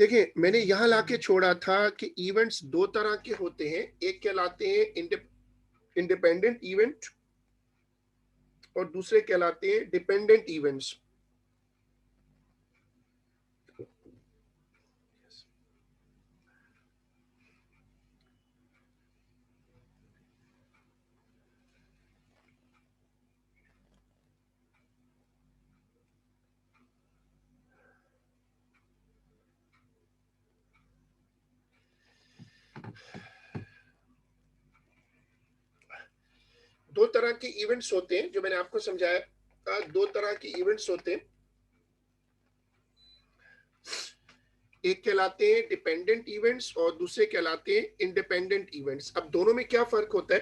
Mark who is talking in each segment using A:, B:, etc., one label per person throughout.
A: देखिए, मैंने यहाँ लाके छोड़ा था कि इवेंट्स 2 तरह के होते हैं, एक कहलाते हैं इंडिपेंडेंट इवेंट और दूसरे कहलाते हैं डिपेंडेंट इवेंट्स। दो तरह के इवेंट्स होते हैं जो मैंने आपको समझाया दो तरह के इवेंट्स होते हैं। एक कहलाते हैं डिपेंडेंट इवेंट्स और दूसरे कहलाते हैं इंडिपेंडेंट इवेंट्स। अब दोनों में क्या फर्क होता है?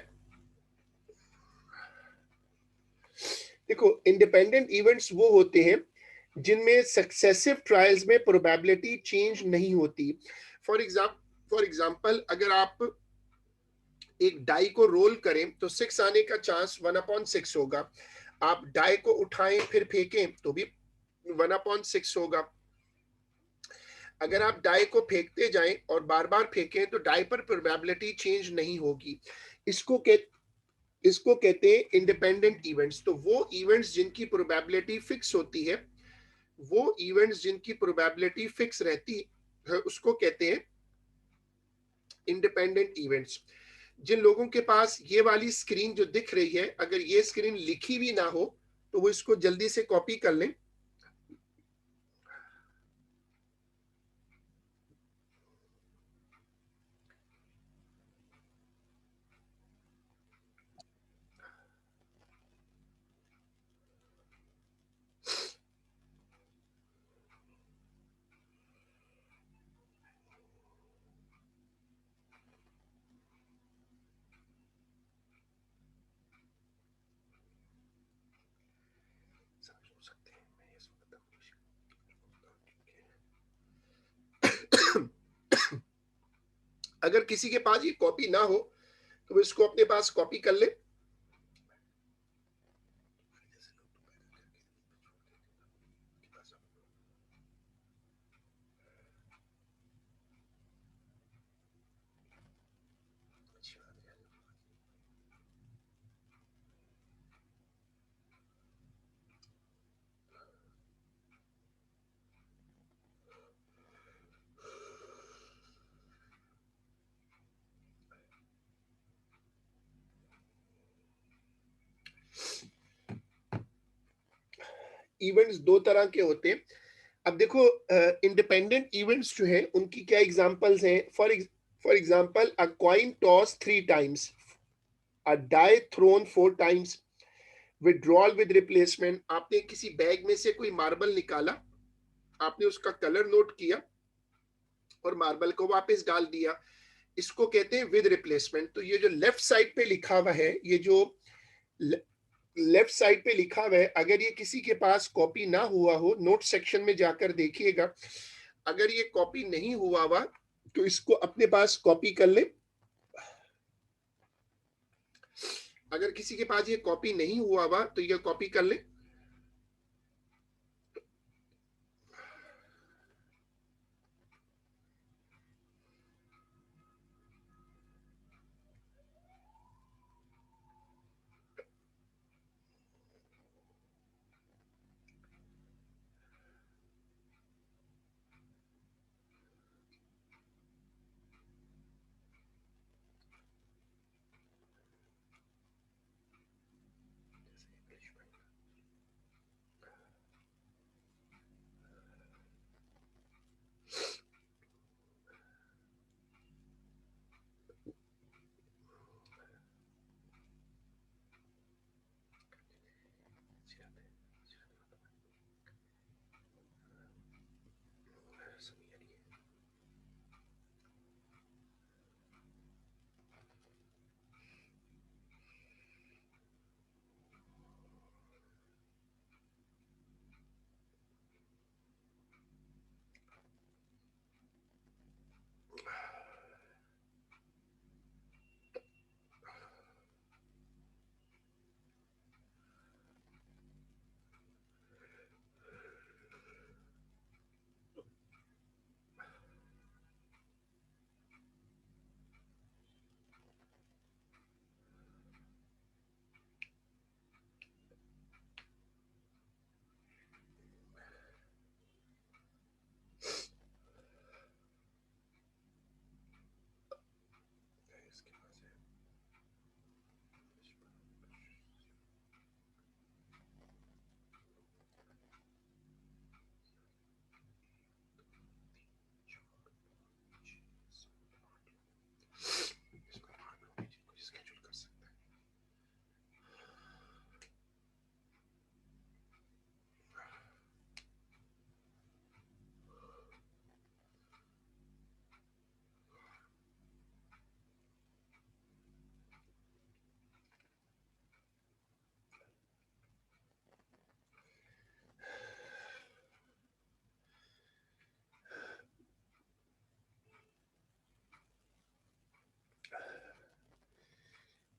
A: देखो, इंडिपेंडेंट इवेंट्स वो होते हैं जिनमें सक्सेसिव ट्रायल्स में प्रोबेबिलिटी चेंज नहीं होती। फॉर एग्जाम्पल अगर आप एक डाई को रोल करें तो 6 आने का चांस 1/6 होगा। आप डाई को उठाएं फिर फेंकें तो भी 1/6 होगा। अगर आप डाई को फेंकते जाएं और बार बार फेंकें तो डाई पर प्रोबेबिलिटी चेंज नहीं होगी। इसको कह इसको कहते हैं इंडिपेंडेंट इवेंट्स। तो वो इवेंट्स जिनकी प्रोबेबिलिटी फिक्स होती है, वो इवेंट्स जिनकी प्रोबेबिलिटी फिक्स रहती है उसको कहते हैं इंडिपेंडेंट इवेंट्स। जिन लोगों के पास ये वाली स्क्रीन जो दिख रही है, अगर ये स्क्रीन लिखी भी ना हो तो वो इसको जल्दी से कॉपी कर लें। अगर किसी के पास ये कॉपी ना हो तो वो इसको अपने पास कॉपी कर ले। इवेंट्स दो तरह के होते हैं। अब देखो, इंडिपेंडेंट इवेंट्स जो है उनकी क्या एग्जांपल्स हैं? For example a coin toss 3 times, a die thrown 4 times, withdrawal with replacement. आपने किसी बैग में से कोई मार्बल निकाला, आपने उसका कलर नोट किया और मार्बल को वापस डाल दिया, इसको कहते हैं विद रिप्लेसमेंट। तो ये जो लेफ्ट साइड पे लिखा हुआ है, ये जो लेफ्ट साइड पे लिखा हुआ है, अगर ये किसी के पास कॉपी ना हुआ हो, नोट सेक्शन में जाकर देखिएगा। अगर ये कॉपी नहीं हुआ हुआ तो इसको अपने पास कॉपी कर ले। अगर किसी के पास ये कॉपी नहीं हुआ हुआ तो ये कॉपी कर ले।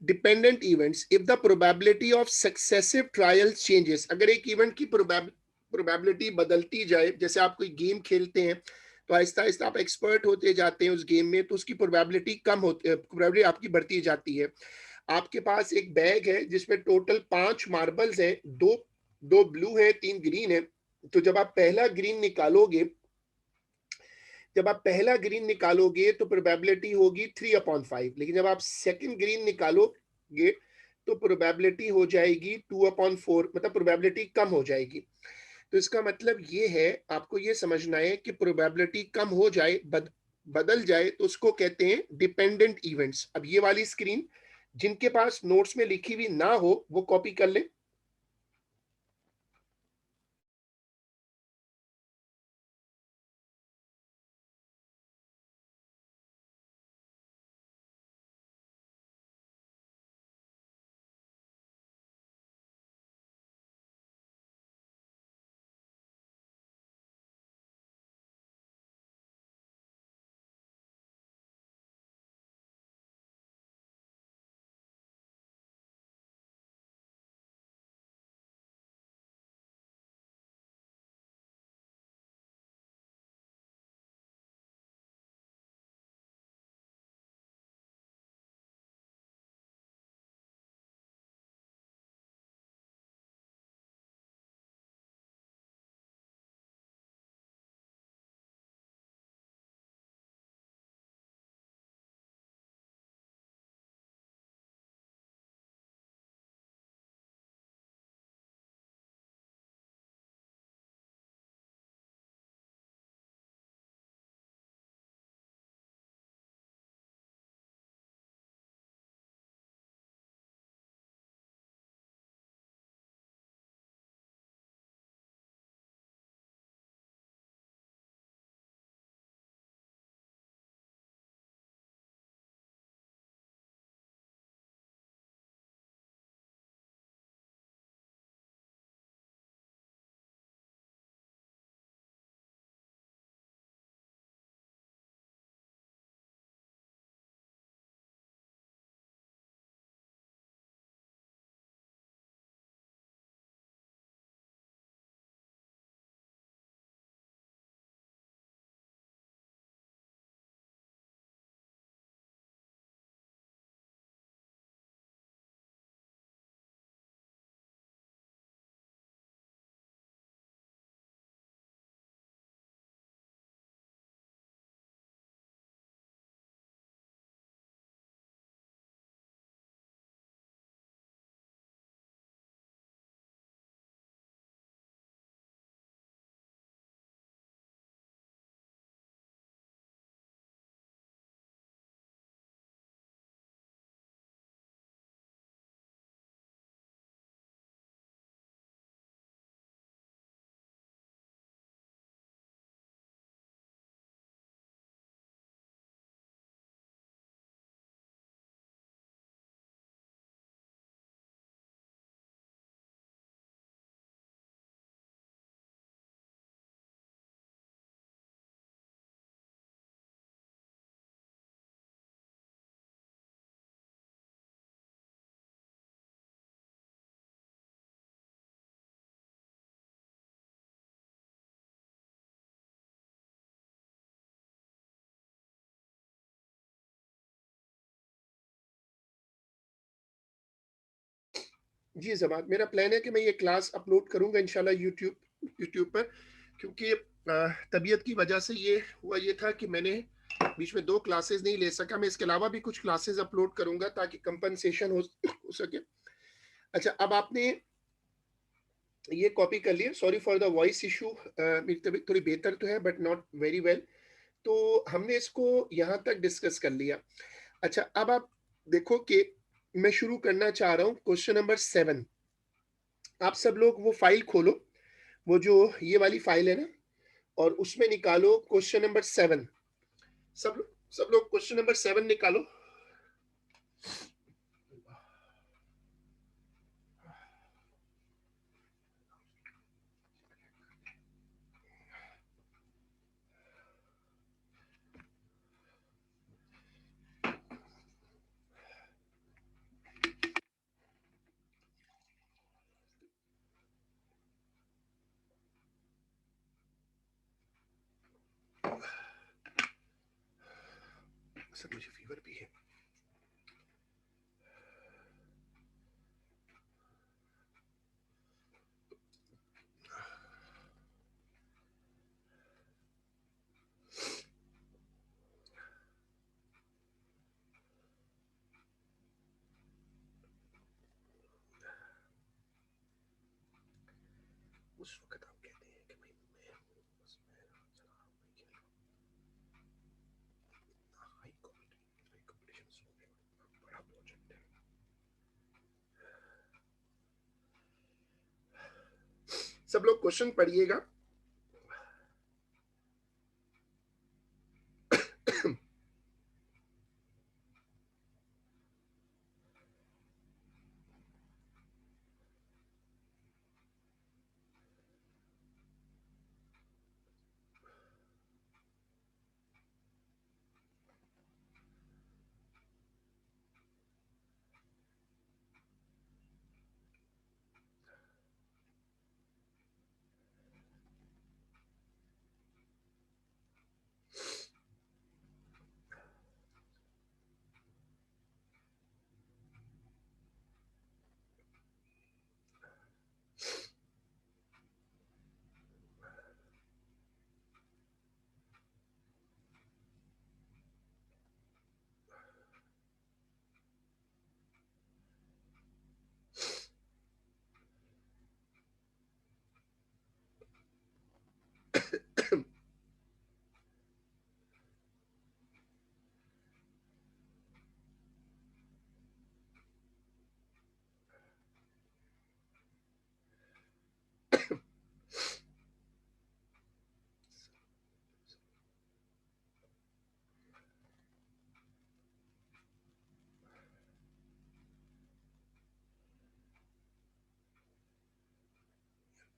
A: Dependent events, if the probability of successive trials changes, अगर एक इवेंट की प्रोबेबिलिटी बदलती जाए, जैसे आप कोई गेम खेलते हैं तो आहिस्ता आहिस्ता आप एक्सपर्ट होते जाते हैं उस गेम में, तो उसकी प्रोबेबिलिटी कम होती है, प्रोबेबिलिटी आपकी बढ़ती जाती है। आपके पास एक बैग है जिसमें टोटल 5 मार्बल्स हैं, दो दो ब्लू है, 3 ग्रीन है। तो जब आप पहला ग्रीन निकालोगे, जब आप पहला ग्रीन निकालोगे तो प्रोबेबिलिटी होगी 3/5, लेकिन जब आप सेकंड ग्रीन निकालोगे तो प्रोबेबिलिटी हो जाएगी 2/4, मतलब प्रोबेबिलिटी कम हो जाएगी। तो इसका मतलब ये है, आपको ये समझना है कि प्रोबेबिलिटी कम हो जाए, बदल जाए, तो उसको कहते हैं डिपेंडेंट इवेंट्स। अब ये वाली स्क्रीन जिनके पास नोट्स में लिखी हुई ना हो वो कॉपी कर ले। जी जमात, मेरा प्लान है कि मैं ये क्लास अपलोड करूंगा इंशाल्लाह यूट्यूब यूट्यूब पर, क्योंकि तबीयत की वजह से ये हुआ, ये था कि मैंने बीच में 2 क्लासेस नहीं ले सका। मैं इसके अलावा भी कुछ क्लासेस अपलोड करूंगा ताकि कंपनसेशन हो सके। अच्छा, अब आपने ये कॉपी कर लिया। Sorry for the voice issue, मेरी तबीयत थोड़ी बेहतर तो है बट नॉट वेरी वेल। तो हमने इसको यहाँ तक डिस्कस कर लिया। अच्छा, अब आप देखो कि मैं शुरू करना चाह रहा हूँ क्वेश्चन नंबर 7। आप सब लोग वो फाइल खोलो, वो जो ये वाली फाइल है ना, और उसमें निकालो क्वेश्चन नंबर 7। सब लोग क्वेश्चन नंबर 7 निकालो। सर मुझे फीवर भी है। उस वक्त आप कहते हैं कि भाई मैं हूँ, बस मैं चला रहा हूँ, मैं खेल रहा हूँ। हाई कॉम्पिटिशन हो गया, बड़ा प्रोजेक्ट है। सब लोग क्वेश्चन पढ़िएगा।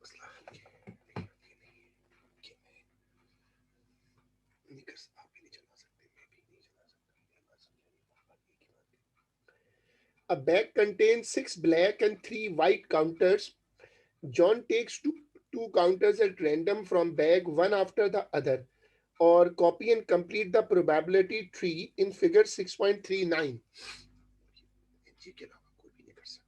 A: मसला हल ये है, नहीं आप भी नहीं चला सकते, मैं भी नहीं चला सकता। A bag contains 6 black and 3 white counters. John takes two counters at random from bag one after the other, or copy and complete the probability tree in figure 6.39. जी के अलावा कोई भी नहीं कर सकता।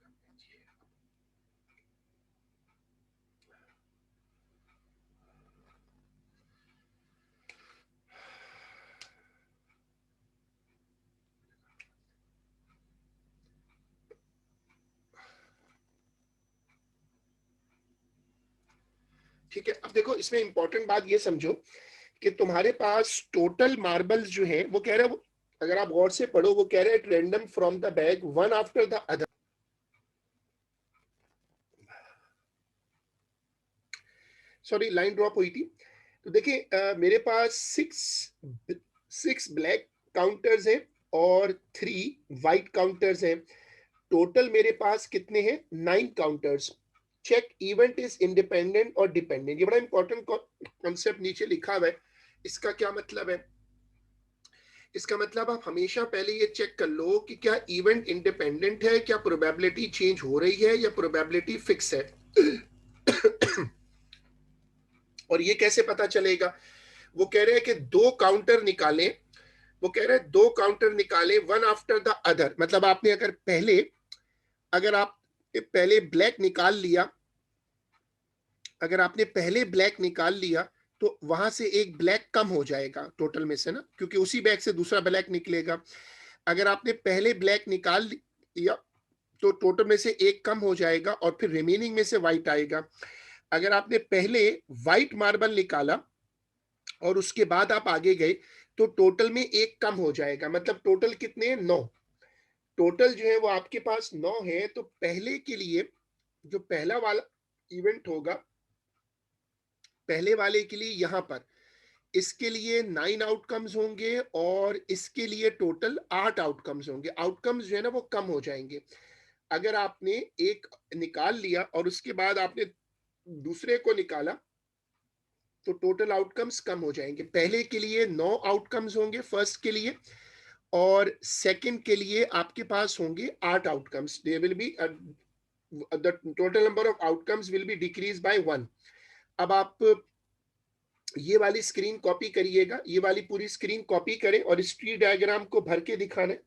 A: ठीक है, अब देखो इसमें इंपॉर्टेंट बात ये समझो कि तुम्हारे पास टोटल मार्बल्स जो है वो कह रहे हैं, अगर आप गौर से पढ़ो, वो कह रहे हैं random from the bag one after the other. Sorry, line drop हुई थी। तो देखिए मेरे पास सिक्स ब्लैक काउंटर्स हैं और 3 वाइट काउंटर्स हैं। टोटल मेरे पास कितने हैं? 9 counters. Check event is independent और डिपेंडेंट। ये बड़ा इंपॉर्टेंट कॉन्सेप्ट नीचे लिखा हुआ है। इसका क्या मतलब है? इसका मतलब आप हमेशा पहले ये चेक कर लो कि क्या इवेंट इंडिपेंडेंट है, क्या प्रोबेबिलिटी चेंज हो रही है या प्रोबेबिलिटी फिक्स है। और ये कैसे पता चलेगा? वो कह रहे हैं कि 2 काउंटर निकालें। वो कह रहे हैं 2 काउंटर निकालें वन आफ्टर द अदर। मतलब आपने अगर आप पहले ब्लैक निकाल लिया, अगर आपने पहले ब्लैक निकाल लिया तो वहां से एक ब्लैक कम हो जाएगा टोटल में से ना, क्योंकि उसी बैग से दूसरा ब्लैक निकलेगा। अगर आपने पहले ब्लैक निकाल लिया तो टोटल में से एक कम हो जाएगा और फिर रिमेनिंग में से व्हाइट आएगा। अगर आपने पहले व्हाइट मार्बल निकाला और उसके बाद आप आगे गए तो टोटल में एक कम हो जाएगा। मतलब टोटल कितने हैं? 9। टोटल जो है वो आपके पास 9 है। तो पहले के लिए जो पहला वाला इवेंट होगा, पहले वाले के लिए यहां पर इसके लिए 9 आउटकम्स होंगे और इसके लिए टोटल 8 आउटकम्स होंगे। आउटकम्स जो है ना वो कम हो जाएंगे। अगर आपने एक निकाल लिया और उसके बाद आपने दूसरे को निकाला तो टोटल आउटकम्स कम हो जाएंगे। पहले के लिए 9 आउटकम्स होंगे फर्स्ट के लिए, और सेकंड के लिए आपके पास होंगे 8 outcomes. They will be the total number of outcomes will be decrease by 1। अब आप ये वाली स्क्रीन कॉपी करिएगा, ये वाली पूरी स्क्रीन कॉपी करें और इस ट्री डायग्राम को भर के दिखाना है।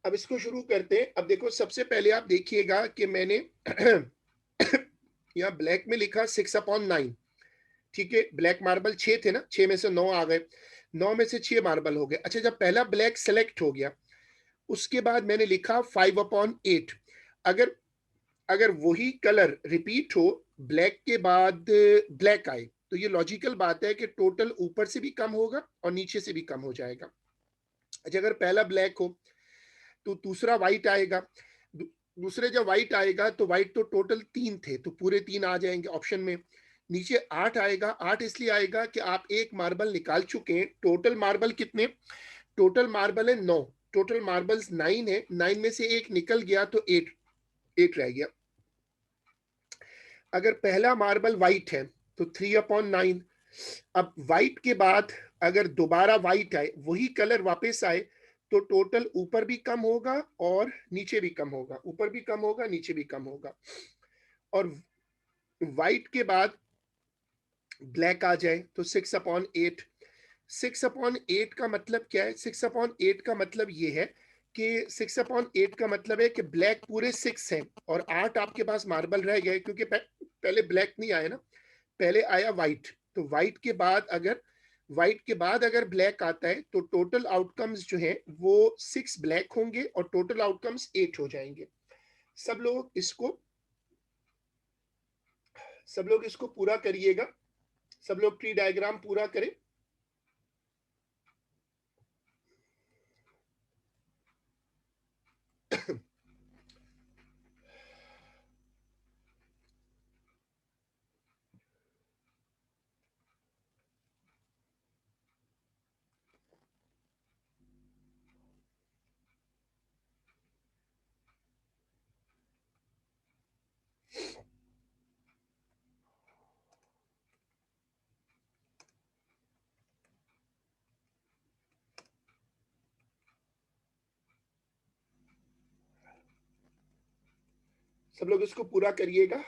A: अब इसको शुरू करते हैं। अब देखो, सबसे पहले आप देखिएगा कि मैंने यहाँ ब्लैक में लिखा 6/9। ठीक है, ब्लैक मार्बल 6 थे ना, 6 में से 9 आ गए, 9 में से 6 मार्बल हो गए। अच्छा, जब पहला ब्लैक सेलेक्ट हो गया, उसके बाद मैंने लिखा 5/8। अगर अगर वही कलर रिपीट हो, ब्लैक के बाद ब्लैक आए, तो ये लॉजिकल बात है कि टोटल ऊपर से भी कम होगा और नीचे से भी कम हो जाएगा। अच्छा, अगर पहला ब्लैक हो तो दूसरा व्हाइट आएगा, दूसरे जब व्हाइट आएगा तो व्हाइट तो टोटल 3 थे, तो पूरे 3 आ जाएंगे ऑप्शन में। नीचे 8 आएगा, 8 इसलिए आएगा कि आप एक मार्बल निकाल चुके हैं। टोटल मार्बल कितने? टोटल मार्बल है 9। टोटल मार्बल्स 9 है, 9 में से एक निकल गया तो 8 रह गया। अगर पहला मार्बल वाइट है तो 3/9। अब वाइट के बाद अगर दोबारा वाइट आए, वही कलर वापस आए, तो टोटल ऊपर भी कम होगा और नीचे भी कम होगा, ऊपर भी कम होगा, नीचे भी कम होगा। और वाइट के बाद ब्लैक आ जाए तो 6/8। 6/8 का मतलब क्या है? 6/8 का मतलब ये है कि 6/8 का मतलब है कि ब्लैक पूरे 6 हैं और 8 आपके पास मार्बल रह गए, क्योंकि पहले ब्लैक नहीं आया ना, पहले आया व्हाइट। तो व्हाइट के बाद अगर ब्लैक आता है तो टोटल आउटकम्स जो है वो 6 ब्लैक होंगे और टोटल आउटकम्स 8 हो जाएंगे। सब लोग इसको पूरा करिएगा, सब लोग ट्री डायग्राम पूरा करें। सब लोग इसको पूरा करिएगा।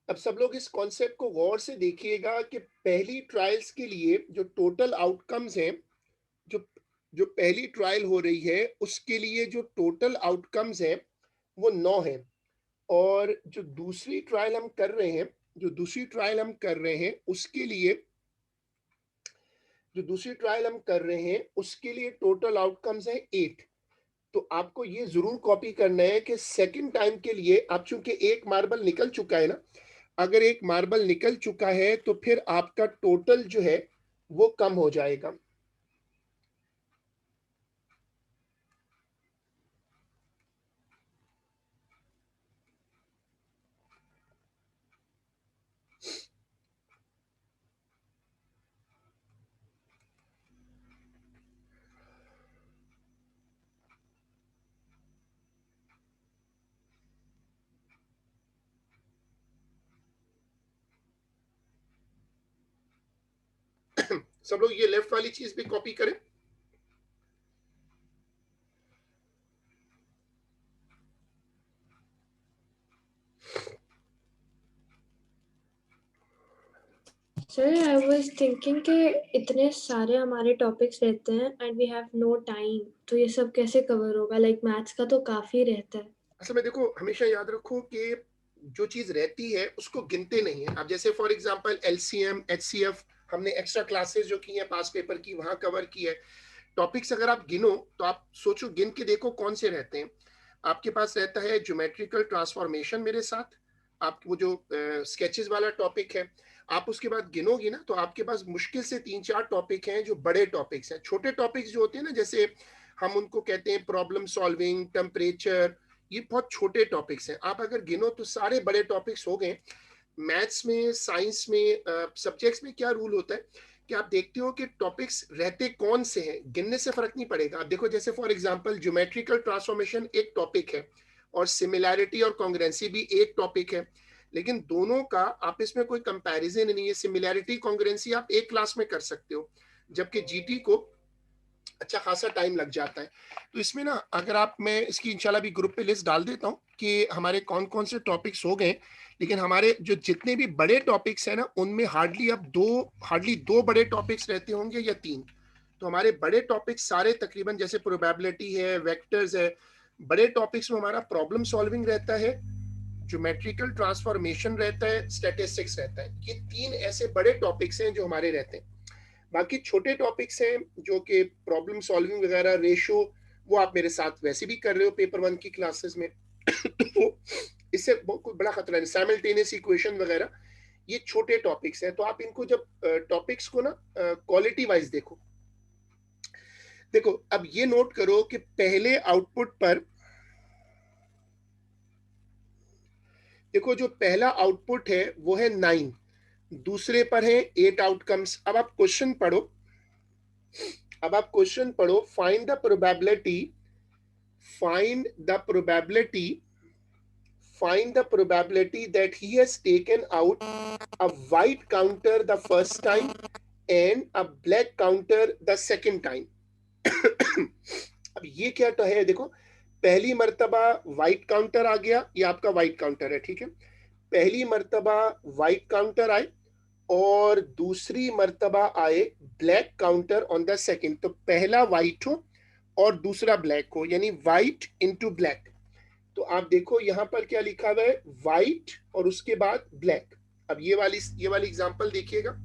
A: अब सब लोग इस कॉन्सेप्ट को गौर से देखिएगा कि पहली ट्रायल्स के लिए जो टोटल आउटकम्स हैं, जो जो पहली ट्रायल हो रही है उसके लिए जो टोटल आउटकम्स हैं वो 9 है। और जो दूसरी ट्रायल हम कर रहे हैं, उसके लिए टोटल आउटकम्स है 8। तो आपको ये जरूर कॉपी करना है कि सेकंड टाइम के लिए, आप चूंकि एक मार्बल निकल चुका है ना, अगर एक मार्बल निकल चुका है तो फिर आपका टोटल जो है वो कम हो जाएगा। सब लोग ये लेफ्ट वाली चीज भी कॉपी करें।
B: सर आई वाज थिंकिंग कि इतने सारे हमारे टॉपिक्स रहते हैं and we have no time, तो ये सब कैसे कवर होगा? लाइक मैथ्स का तो काफी रहता है।
A: असल में देखो, हमेशा याद रखो कि जो चीज रहती है उसको गिनते नहीं है। अब जैसे फॉर एग्जांपल एलसीएम, एचसीएफ हमने एक्स्ट्रा क्लासेस जो की हैं पास पेपर की, वहां कवर की है। टॉपिक्स अगर आप गिनो तो आप सोचो, गिन के देखो कौन से रहते हैं। आपके पास रहता है ज्योमेट्रिकल ट्रांसफॉर्मेशन मेरे साथ, आप वो जो स्केचेस वाला टॉपिक है, आप उसके बाद गिनोगी ना तो आपके पास मुश्किल से 3-4 टॉपिक हैं जो बड़े टॉपिक्स हैं। छोटे टॉपिक्स जो होते हैं ना, जैसे हम उनको कहते हैं प्रॉब्लम सॉल्विंग, टेम्परेचर, ये बहुत छोटे टॉपिक्स हैं। आप अगर गिनो तो सारे बड़े टॉपिक्स हो गए। मैथ्स में, साइंस में, सब्जेक्ट्स में क्या रूल होता है कि आप देखते हो कि टॉपिक्स रहते कौन से हैं, गिनने से फर्क नहीं पड़ेगा। आप देखो जैसे फॉर एग्जांपल ज्योमेट्रिकल ट्रांसफॉर्मेशन एक टॉपिक है और सिमिलैरिटी और कॉन्ग्रुएंसी भी एक टॉपिक है, लेकिन दोनों का आपस में कोई कंपैरिजन नहीं है। सिमिलैरिटी कॉन्ग्रुएंसी आप एक क्लास में कर सकते हो, जबकि जीटी को अच्छा खासा टाइम लग जाता है। तो इसमें ना अगर आप, मैं इसकी इंशाल्लाह भी ग्रुप पे लिस्ट डाल देता हूँ कि हमारे कौन कौन से टॉपिक्स हो गए, लेकिन हमारे जो जितने भी बड़े टॉपिक्स हैं ना उनमें हार्डली दो बड़े टॉपिक्स रहते होंगे या तीन। तो हमारे बड़े टॉपिक्स सारे तकरीबन, जैसे प्रोबेबिलिटी है, वेक्टर्स है, बड़े टॉपिक्स में हमारा प्रॉब्लम सॉल्विंग रहता है, ज्योमेट्रिकल ट्रांसफॉर्मेशन रहता है, स्टैटिस्टिक्स रहता है। ये तीन ऐसे बड़े टॉपिक्स हैं जो हमारे रहते हैं। बाकी छोटे टॉपिक्स हैं जो कि प्रॉब्लम सॉल्विंग वगैरह, रेशो, वो आप मेरे साथ वैसे भी कर रहे हो पेपर 1 की क्लासेस में। तो इससे कोई बड़ा खतरा नहीं। साइमल्टेनियस इक्वेशन वगैरह ये छोटे टॉपिक्स हैं, तो आप इनको जब टॉपिक्स को ना क्वालिटी वाइज देखो। देखो अब ये नोट करो कि पहले आउटपुट पर, देखो जो पहला आउटपुट है वो है 9, दूसरे पर है 8 आउटकम्स। अब आप क्वेश्चन पढ़ो, find the probability find the probability that he has taken out a white counter the first time and a black counter the second time. अब ये क्या तो है, देखो पहली मर्तबा व्हाइट काउंटर आ गया, ये आपका व्हाइट काउंटर है, ठीक है। पहली मर्तबा व्हाइट काउंटर आए और दूसरी मर्तबा आए black counter on the second. तो पहला व्हाइट हो और दूसरा ब्लैक हो, यानी व्हाइट इनटू ब्लैक। तो आप देखो यहां पर क्या लिखा हुआ है, व्हाइट और उसके बाद ब्लैक। अब ये वाली एग्जांपल देखिएगा।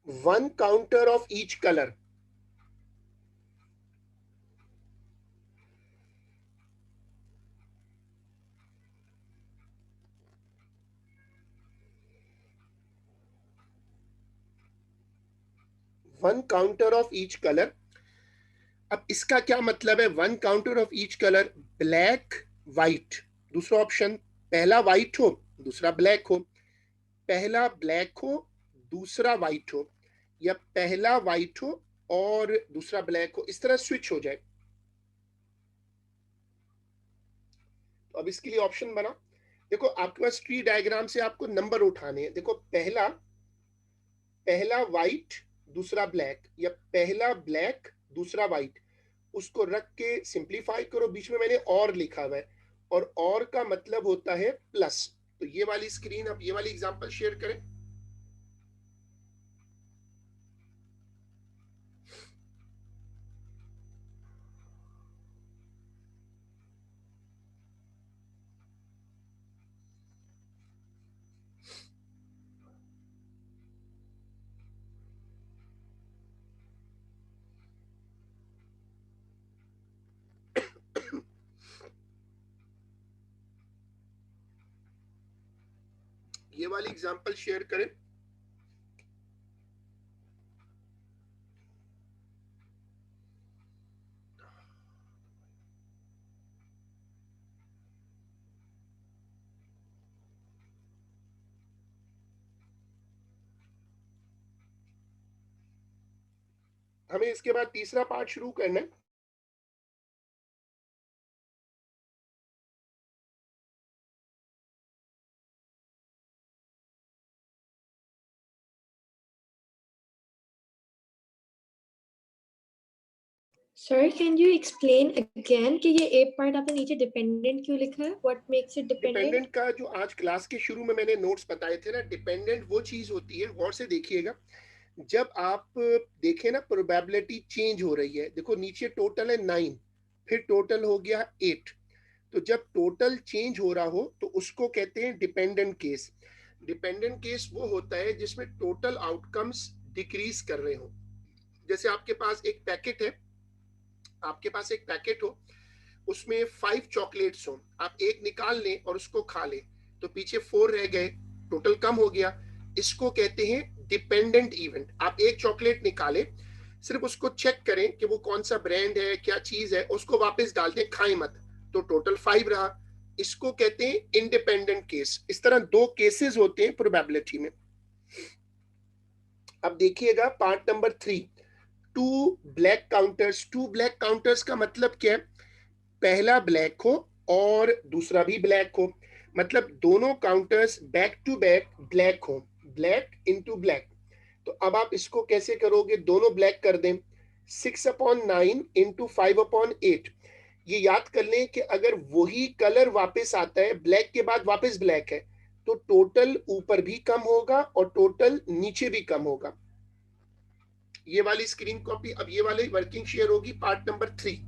A: One counter of each colour, one counter of each colour. अब इसका क्या मतलब है, one counter of each colour, black white. दूसरा ऑप्शन, पहला व्हाइट हो दूसरा ब्लैक हो, पहला ब्लैक हो दूसरा व्हाइट हो, या पहला व्हाइट हो और दूसरा ब्लैक हो, इस तरह स्विच हो जाए। तो अब इसके लिए ऑप्शन बना, देखो आपके पास ट्री डायग्राम से आपको नंबर उठाने हैं। देखो पहला व्हाइट दूसरा ब्लैक, या पहला ब्लैक दूसरा व्हाइट, उसको रख के सिंप्लीफाई करो। बीच में मैंने और लिखा हुआ है, और का मतलब होता है प्लस। तो ये वाली स्क्रीन, अब ये वाली एग्जांपल शेयर करें। ये वाली एग्जांपल शेयर करें। हमें इसके बाद तीसरा पार्ट शुरू करना है।
B: Sir, can you explain again कि ये A part आपने नीचे dependent क्यों लिखा है? What makes it dependent?
A: Dependent का जो आज क्लास के शुरू में मैंने नोट्स बताए थे ना, डिपेंडेंट वो चीज होती है, गौर से देखिएगा, जब आप देखें ना प्रोबेबिलिटी चेंज हो रही है। देखो नीचे टोटल है 9, फिर टोटल हो गया 8, तो जब टोटल चेंज हो रहा हो तो उसको कहते हैं डिपेंडेंट केस। डिपेंडेंट केस वो होता है जिसमें टोटल आउटकम्स डिक्रीज कर रहे हो। जैसे आपके पास एक पैकेट है, आपके पास एक पैकेट हो, उसमें 5 चॉकलेट्स हो, आप एक निकाल लें और उसको खा लें, तो पीछे 4 रह गए, टोटल कम हो गया। इसको कहते हैं डिपेंडेंट इवेंट। आप एक चॉकलेट निकालें, सिर्फ उसको चेक करें कि वो कौन सा ब्रांड है, क्या चीज है, उसको वापस डाल दें, खाएं मत, तो टोटल 5 रहा। इसको कहते हैं इंडिपेंडेंट केस। इस तरह 2 केसेस होते हैं प्रोबेबिलिटी में। अब देखिएगा part number 3, 2 black counters. 2 black counters का मतलब क्या है? पहला ब्लैक हो और दूसरा भी ब्लैक हो, मतलब दोनों counters back to back black हो, ब्लैक इनटू ब्लैक। तो अब आप इसको कैसे करोगे? दोनों ब्लैक कर दें, 6/9 इंटू 5/8। ये याद कर लें कि अगर वही कलर वापस आता है, ब्लैक के बाद वापस ब्लैक है, तो टोटल ऊपर भी कम होगा और टोटल नीचे भी कम होगा। ये वाली स्क्रीन कॉपी, अब ये वाली वर्किंग शेयर होगी पार्ट नंबर 3।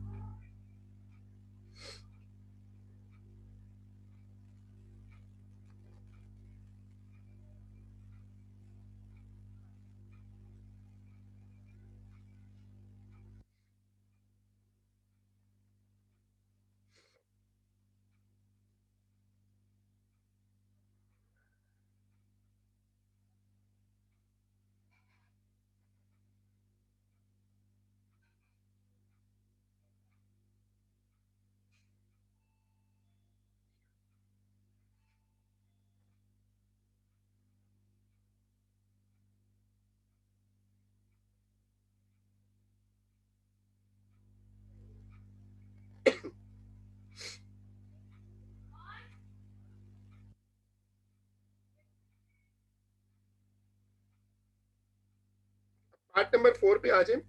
A: पार्ट नंबर 4 पे आ जाए।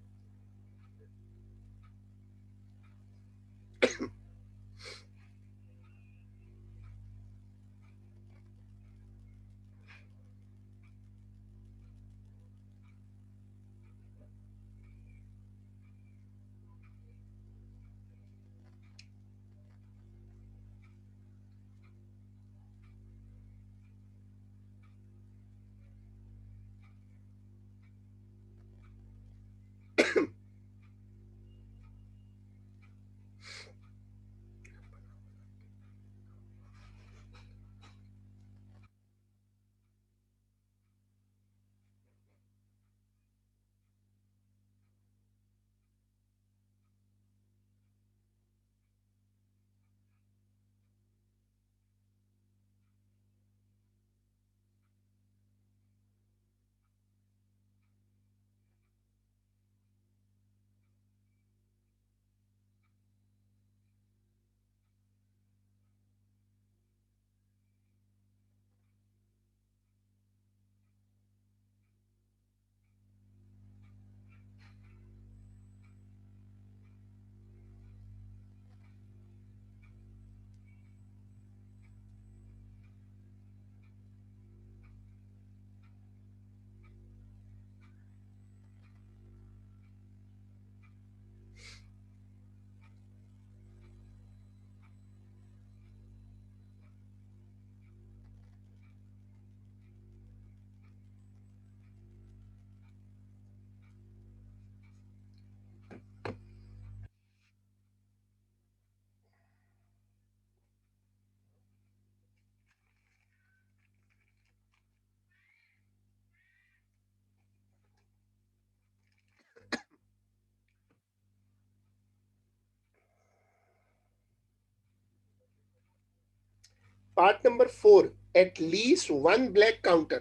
A: Part number 4, at least one black counter.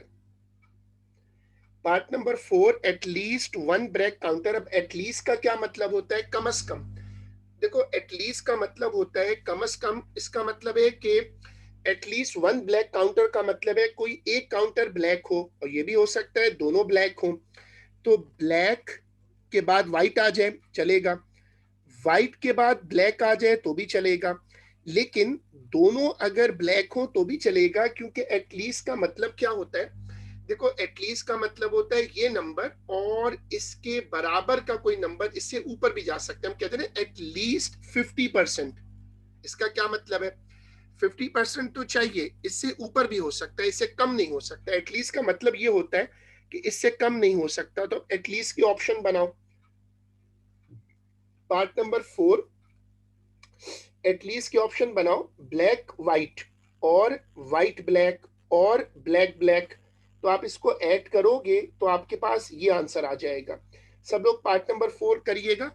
A: Part number 4, at least one black counter. अब एट लीस्ट का क्या मतलब होता है? कम से कम। देखो एटलीस्ट का मतलब होता है कम से कम, इसका मतलब है कि एटलीस्ट वन ब्लैक काउंटर का मतलब है कोई एक काउंटर ब्लैक हो, और ये भी हो सकता है दोनों ब्लैक हो। तो ब्लैक के बाद व्हाइट आ जाए चलेगा, व्हाइट के बाद ब्लैक आ जाए तो भी चलेगा, लेकिन दोनों अगर ब्लैक हो तो भी चलेगा, क्योंकि एटलीस्ट का मतलब क्या होता है? देखो एटलीस्ट का मतलब होता है ये नंबर और इसके बराबर का कोई नंबर, इससे ऊपर भी जा सकते हैं। हम कहते हैं एटलीस्ट 50%। इसका क्या मतलब है? 50% तो चाहिए, इससे ऊपर भी हो सकता है, इससे कम नहीं हो सकता। एटलीस्ट का मतलब ये होता है कि इससे कम नहीं हो सकता। तो एटलीस्ट की ऑप्शन बनाओ। पार्ट नंबर 4, एटलीस्ट की ऑप्शन बनाओ, ब्लैक व्हाइट और व्हाइट ब्लैक और ब्लैक ब्लैक। तो आप इसको ऐड करोगे तो आपके पास ये आंसर आ जाएगा। सब लोग पार्ट नंबर 4 करिएगा।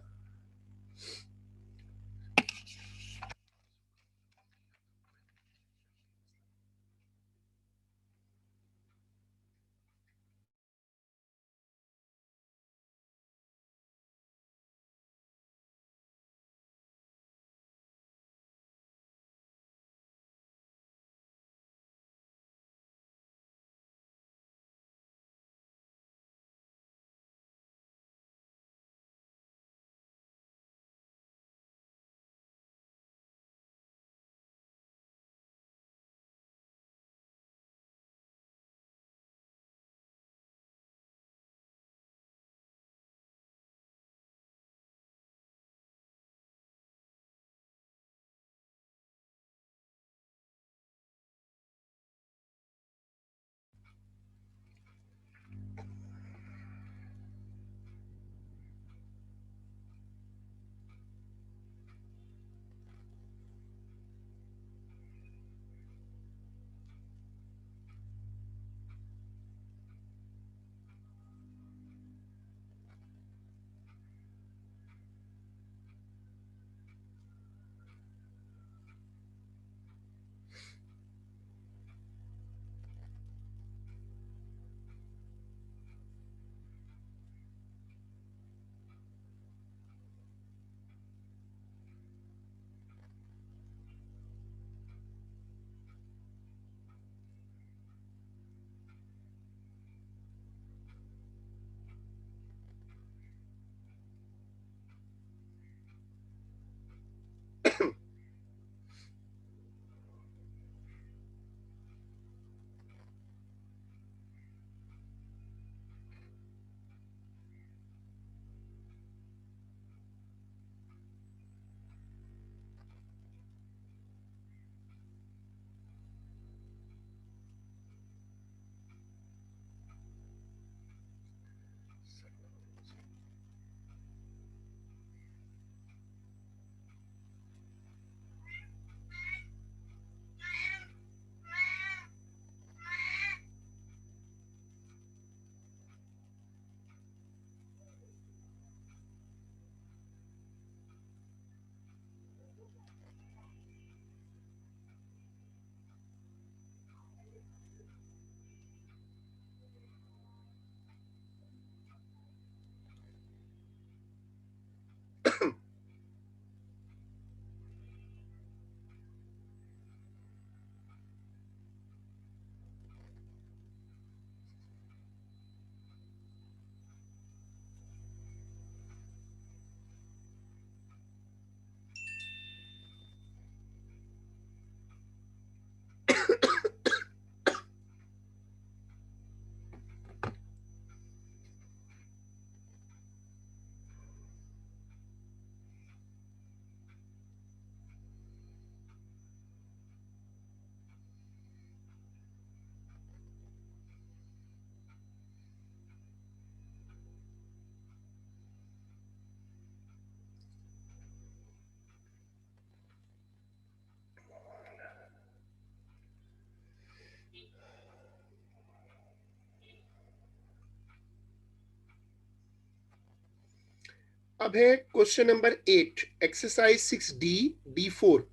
A: अब है question number 8, exercise 6D D4।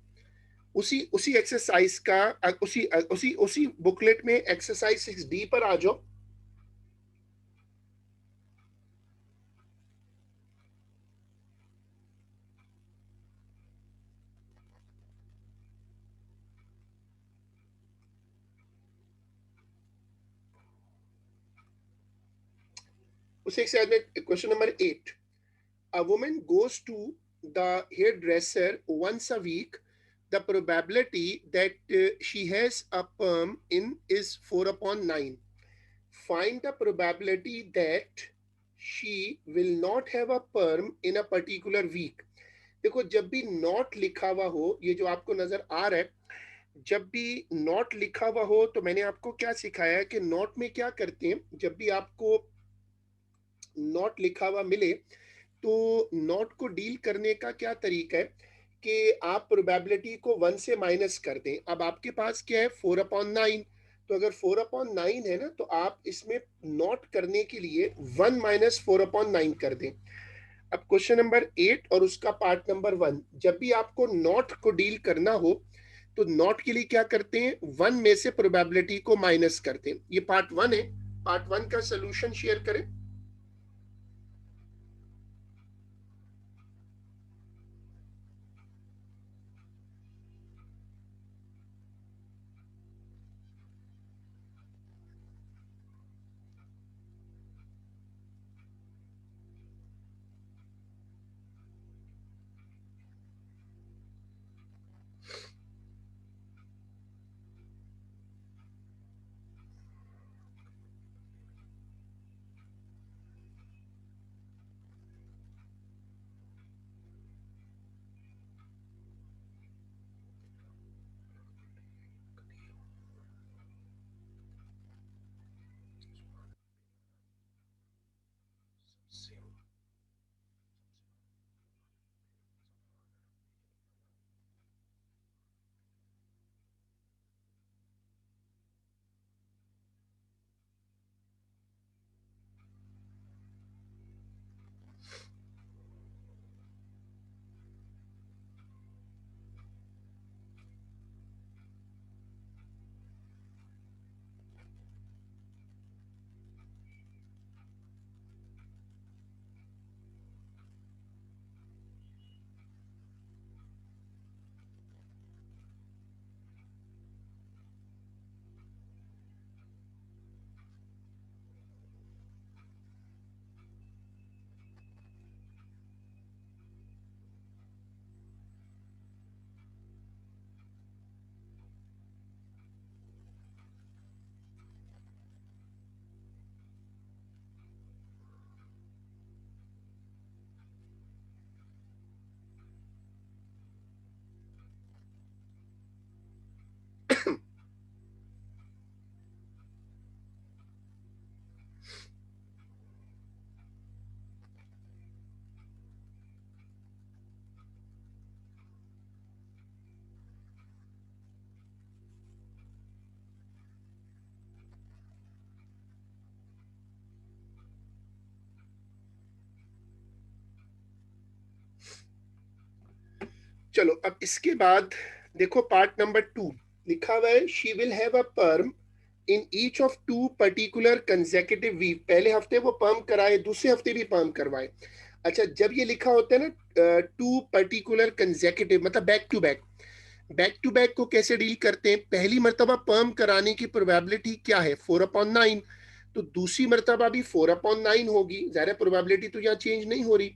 A: उसी उसी एक्सरसाइज का उसी उसी उसी बुकलेट में एक्सरसाइज 6D पर आ जाओ। उसी एक्सरसाइज में question number 8, a woman goes to the hairdresser once a week. The probability that she has a perm in is 4 upon 9. Find the probability that she will not have a perm in a particular week. देखो, जब भी not लिखा हुआ हो, ये जो आपको नजर आ रहा है, जब भी नॉट लिखा हुआ हो, तो मैंने आपको क्या सिखाया है कि नॉट में क्या करते हैं, जब भी आपको नॉट लिखा हुआ मिले तो नॉट को डील करने का क्या तरीका है कि आप प्रोबेबिलिटी को 1 से माइनस कर दें। अब आपके पास क्या है, 4/9। तो अगर 4/9 है ना, तो आप इसमें नॉट करने के लिए 1 माइनस 4/9 कर दें। अब क्वेश्चन नंबर 8 और उसका पार्ट नंबर 1, जब भी आपको नॉट को डील करना हो तो नॉट के लिए क्या करते हैं, 1 में से प्रोबेबिलिटी को माइनस करते हैं। ये पार्ट 1 है। पार्ट 1 का सोल्यूशन शेयर करें। चलो, अब इसके बाद देखो पार्ट नंबर 2 लिखा हुआ है, she will have a perm in each of 2 particular consecutive week. पहले हफ्ते वो पर्म कराए, दूसरे हफ्ते भी पर्म करवाए। अच्छा, जब ये लिखा होता है ना 2 पर्टिकुलर कंसेक्यूटिव, मतलब back to back, back to back को कैसे डील करते हैं, पहली मर्तबा पर्म कराने की प्रोबेबिलिटी क्या है, 4/9। तो दूसरी मर्तबा भी 4/9 होगी, ज़ाहिर प्रोबेबिलिटी तो यहाँ चेंज नहीं हो रही।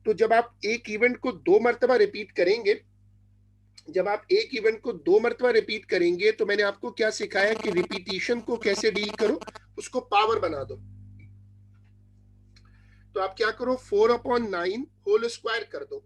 A: तो जब आप एक इवेंट को 2 मर्तबा रिपीट करेंगे, जब आप एक इवेंट को 2 मर्तबा रिपीट करेंगे, तो मैंने आपको क्या सिखाया कि रिपीटिशन को कैसे डील करो, उसको पावर बना दो। तो आप क्या करो, 4/9 होल स्क्वायर कर दो।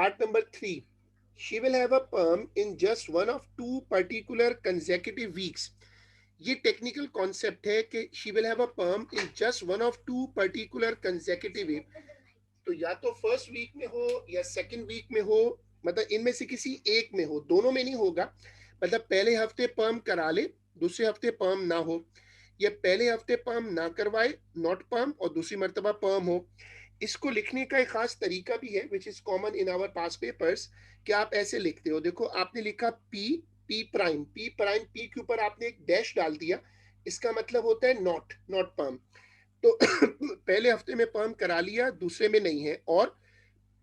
A: Part number 3, she will have a perm in just one of two particular consecutive weeks. ये टेक्निकल कॉन्सेप्ट है कि she will have a perm in just one of two particular consecutive week. तो या तो first week में हो या second week में हो, मतलब इनमें से किसी एक में हो, दोनों में नहीं होगा. मतलब पहले हफ्ते पर्म करा ले, दूसरे हफ्ते पर्म ना हो, या पहले हफ्ते पर्म ना करवाए, नॉट पर्म, और दूसरी मर्तबा पर्म हो. इसको लिखने का एक खास तरीका भी है which is common in our past papers, कि आप ऐसे लिखते हो. देखो आपने लिखा P, P prime, P prime, P के ऊपर आपने एक डैश डाल दिया, इसका मतलब होता है नॉट, नॉट पर्म. तो पहले हफ्ते में पर्म करा लिया, दूसरे में नहीं है, और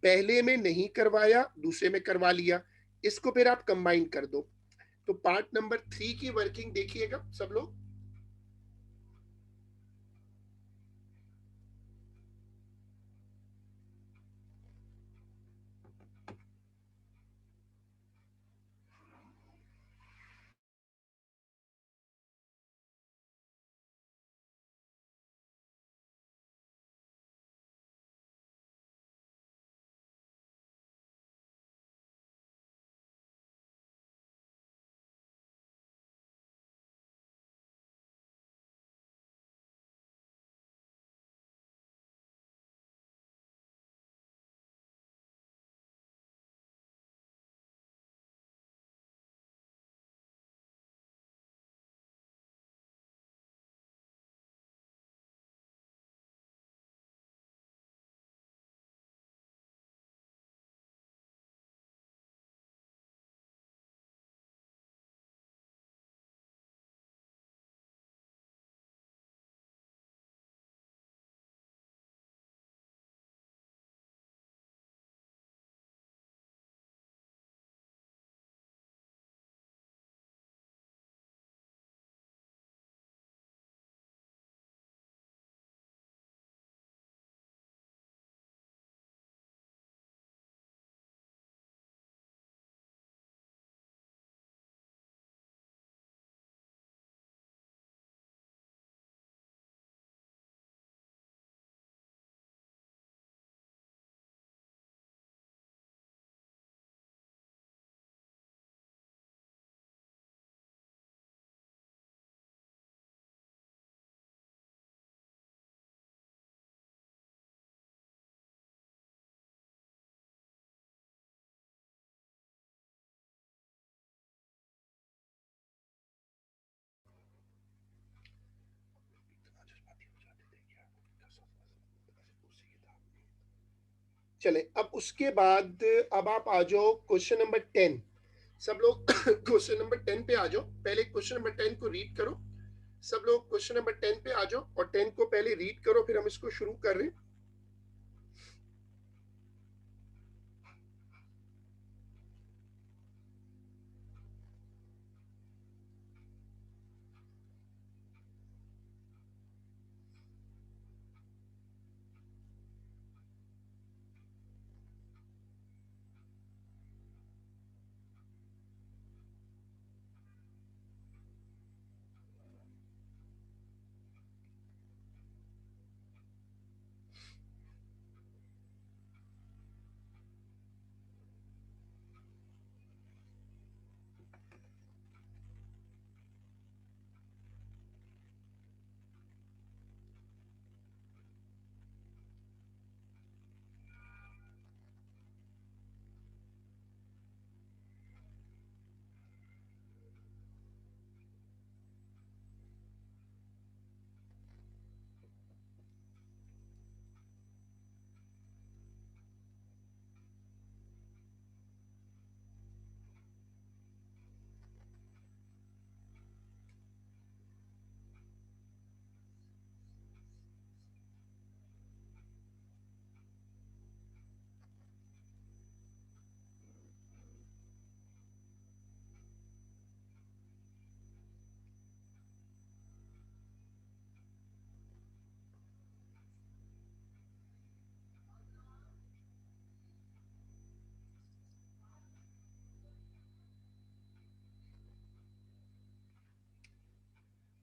A: पहले में नहीं करवाया, दूसरे में करवा लिया. इसको फिर आप कंबाइन कर दो. तो पार्ट नंबर 3 की वर्किंग देखिएगा सब लोग. चले, अब उसके बाद अब आप आ जाओ क्वेश्चन नंबर 10. सब लोग क्वेश्चन नंबर 10 पे आ जाओ. पहले क्वेश्चन नंबर 10 को रीड करो. सब लोग क्वेश्चन नंबर 10 पे आ जाओ और 10 को पहले रीड करो, फिर हम इसको शुरू कर रहे हैं.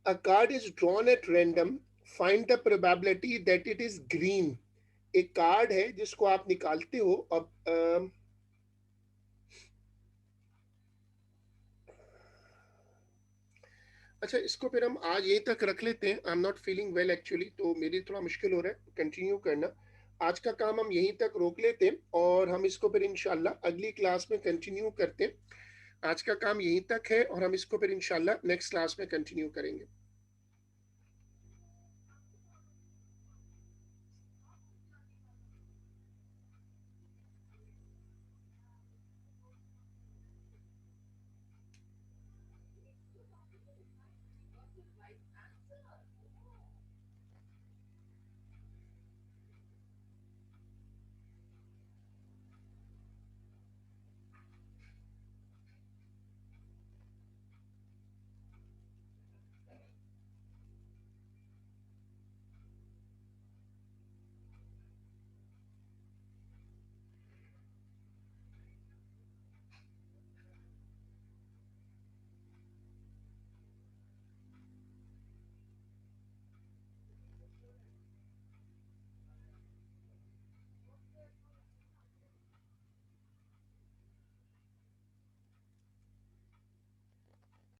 A: A card is drawn at random. Find the probability that it is green. एक कार्ड है जिसको आप निकालते हो. अब अच्छा, इसको फिर हम आज यहीं तक रख लेते हैं। I am not feeling well actually, तो मेरे थोड़ा मुश्किल हो रहा है कंटिन्यू करना। आज का काम हम यहीं तक रोक लेते हैं और हम इसको फिर इंशाल्लाह अगली क्लास में कंटिन्यू करते हैं। आज का काम यहीं तक है और हम इसको फिर इंशाल्लाह नेक्स्ट क्लास में कंटिन्यू करेंगे।